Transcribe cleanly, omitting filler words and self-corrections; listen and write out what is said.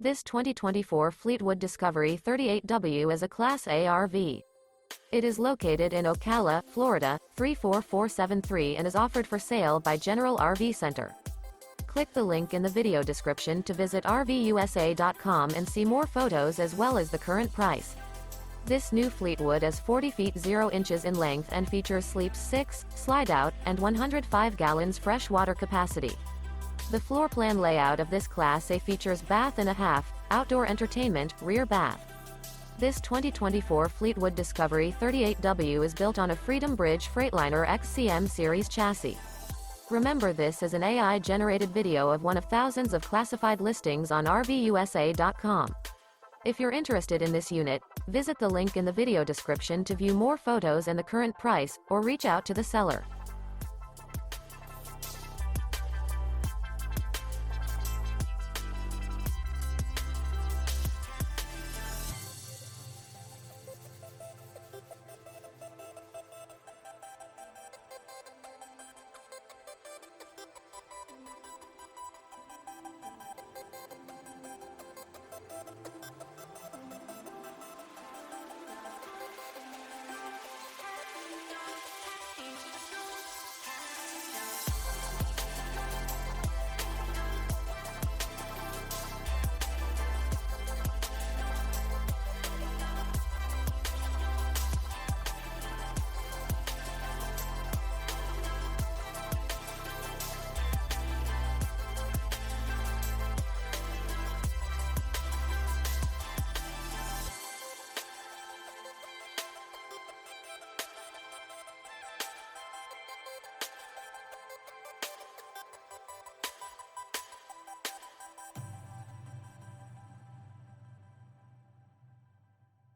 This 2024 Fleetwood Discovery 38W is a Class A RV. It is located in Ocala, Florida, 34473 and is offered for sale by General RV Center. Click the link in the video description to visit RVUSA.com and see more photos as well as the current price. This new Fleetwood is 40 feet 0 inches in length and features sleeps 6, slide-out, and 105 gallons fresh water capacity. The floor plan layout of this Class A features bath and a half, outdoor entertainment, rear bath. This 2024 Fleetwood Discovery 38W is built on a Freedom Bridge Freightliner XCM series chassis. Remember, this is an AI-generated video of one of thousands of classified listings on RVUSA.com. If you're interested in this unit, visit the link in the video description to view more photos and the current price, or reach out to the seller.